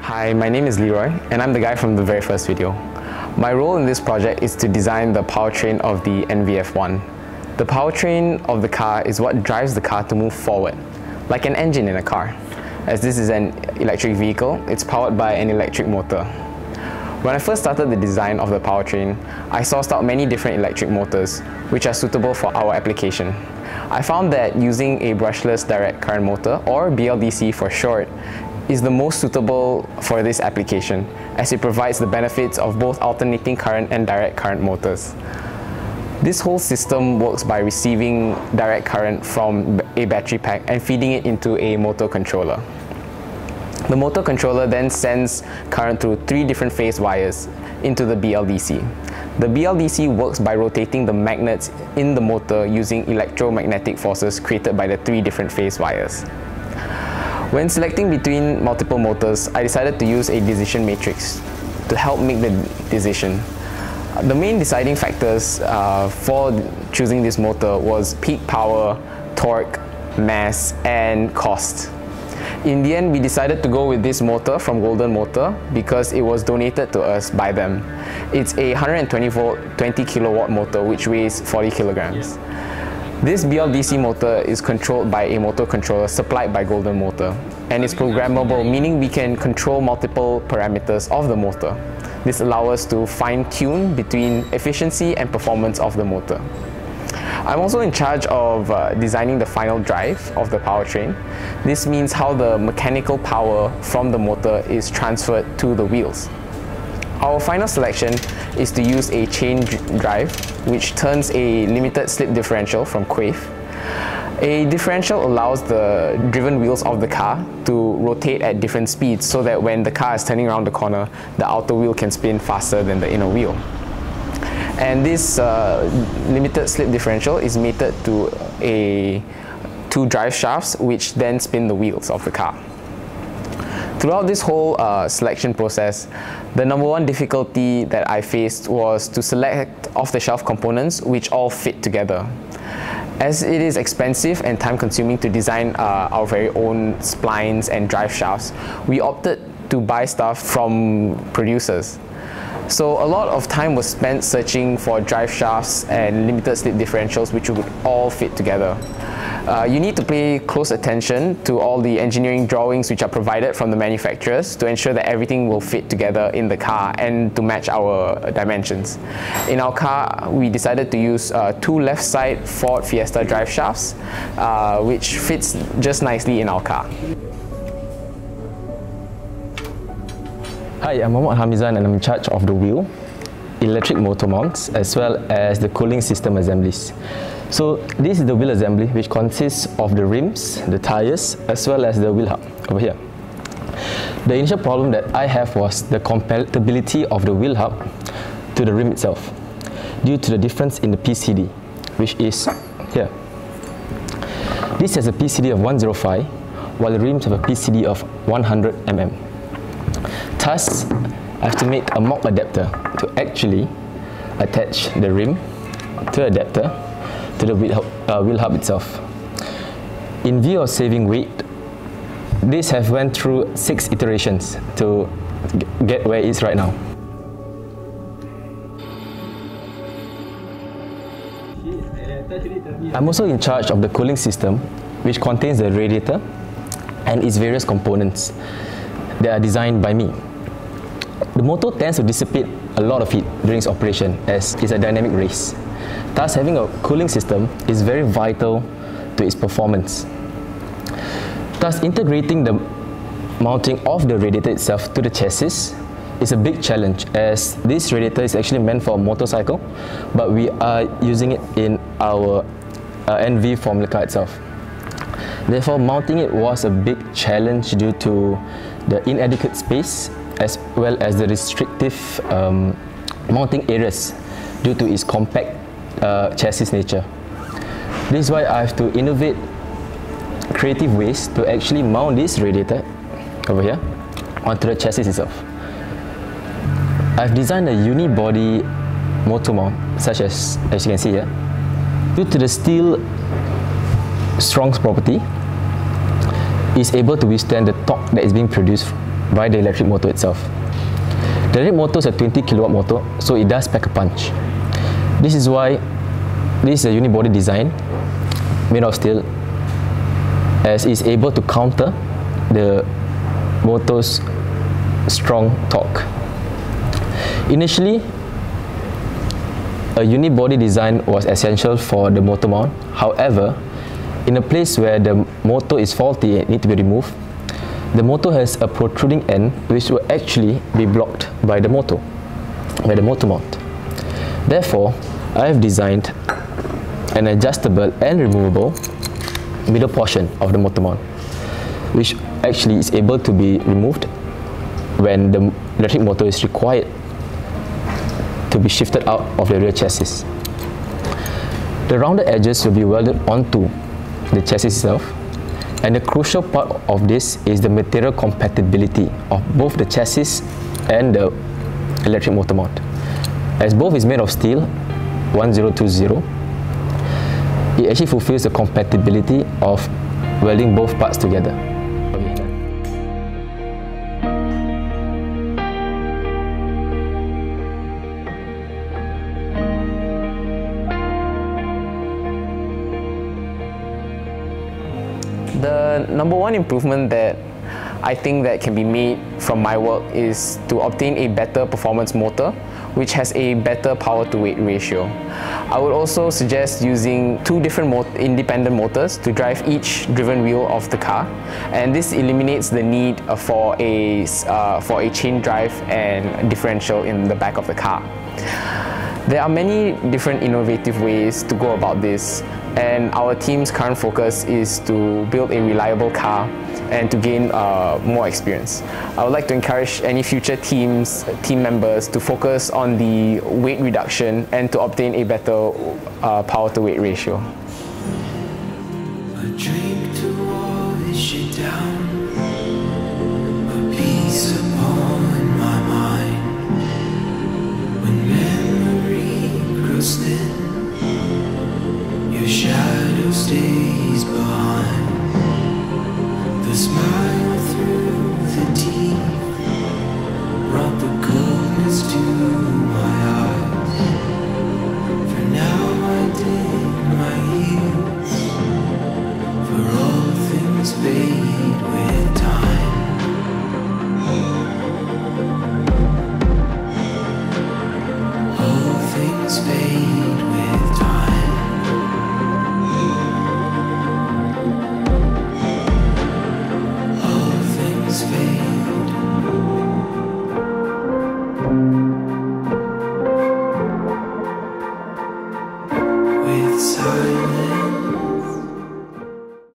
Hi, my name is Leroy and I'm the guy from the very first video. My role in this project is to design the powertrain of the NVF1. The powertrain of the car is what drives the car to move forward, like an engine in a car. As this is an electric vehicle, it's powered by an electric motor. When I first started the design of the powertrain, I sourced out many different electric motors which are suitable for our application. I found that using a brushless direct current motor, or BLDC for short, is the most suitable for this application, as it provides the benefits of both alternating current and direct current motors. This whole system works by receiving direct current from a battery pack and feeding it into a motor controller. The motor controller then sends current through 3 different phase wires into the BLDC. The BLDC works by rotating the magnets in the motor using electromagnetic forces created by the 3 different phase wires. When selecting between multiple motors, I decided to use a decision matrix to help make the decision. The main deciding factors for choosing this motor was peak power, torque, mass, and cost. In the end, we decided to go with this motor from Golden Motor because it was donated to us by them. It's a 120 volt, 20 kilowatt motor which weighs 40 kilograms. This BLDC motor is controlled by a motor controller supplied by Golden Motor and is programmable, meaning we can control multiple parameters of the motor. This allows us to fine-tune between efficiency and performance of the motor. I'm also in charge of designing the final drive of the powertrain. This means how the mechanical power from the motor is transferred to the wheels. Our final selection is to use a chain drive, which turns a limited slip differential from Quaife. A differential allows the driven wheels of the car to rotate at different speeds so that when the car is turning around the corner, the outer wheel can spin faster than the inner wheel. And this limited slip differential is mated to 2 drive shafts which then spin the wheels of the car. Throughout this whole selection process, the number one difficulty that I faced was to select off-the-shelf components which all fit together. As it is expensive and time-consuming to design our very own splines and drive shafts, we opted to buy stuff from producers. So a lot of time was spent searching for drive shafts and limited slip differentials which would all fit together. You need to pay close attention to all the engineering drawings which are provided from the manufacturers to ensure that everything will fit together in the car and to match our dimensions. In our car, we decided to use 2 left side Ford Fiesta drive shafts, which fits just nicely in our car. Hi, I'm Mohammad Hamizan and I'm in charge of the wheel, electric motor mounts, as well as the cooling system assemblies. So this is the wheel assembly, which consists of the rims, the tires, as well as the wheel hub over here. The initial problem that I have was the compatibility of the wheel hub to the rim itself, due to the difference in the PCD, which is here. This has a PCD of 105, while the rims have a PCD of 100 mm. Thus, I have to make a mock adapter to actually attach the rim to the adapter to the wheel hub itself. In view of saving weight, this have went through 6 iterations to get where it is right now. I'm also in charge of the cooling system, which contains the radiator and its various components that are designed by me. The motor tends to dissipate a lot of heat during its operation, as it's a dynamic race. Thus, having a cooling system is very vital to its performance. Thus, integrating the mounting of the radiator itself to the chassis is a big challenge, as this radiator is actually meant for a motorcycle, but we are using it in our NV Formula car itself. Therefore, mounting it was a big challenge due to the inadequate space as well as the restrictive mounting areas due to its compact chassis nature. This is why I have to innovate creative ways to actually mount this radiator over here onto the chassis itself. I've designed a unibody motor mount, such as you can see here. Due to the steel strong property, is able to withstand the torque that is being produced by the electric motor itself. The electric motor is a 20 kilowatt motor, so it does pack a punch. This is why this is a unibody design made of steel, as it's able to counter the motor's strong torque. Initially, a unibody design was essential for the motor mount. However, in a place where the motor is faulty and need to be removed, the motor has a protruding end which will actually be blocked by the motor mount. Therefore, I have designed an adjustable and removable middle portion of the motor mount, which actually is able to be removed when the electric motor is required to be shifted out of the rear chassis. The rounded edges will be welded onto the chassis itself, and the crucial part of this is the material compatibility of both the chassis and the electric motor mount. As both is made of steel 1020, it actually fulfills the compatibility of welding both parts together. The number one improvement that I think that can be made from my work is to obtain a better performance motor which has a better power to weight ratio. I would also suggest using two different independent motors to drive each driven wheel of the car, and this eliminates the need for a chain drive and differential in the back of the car. There are many different innovative ways to go about this, and our team's current focus is to build a reliable car and to gain more experience. I would like to encourage any future team members to focus on the weight reduction and to obtain a better power to weight ratio. I drink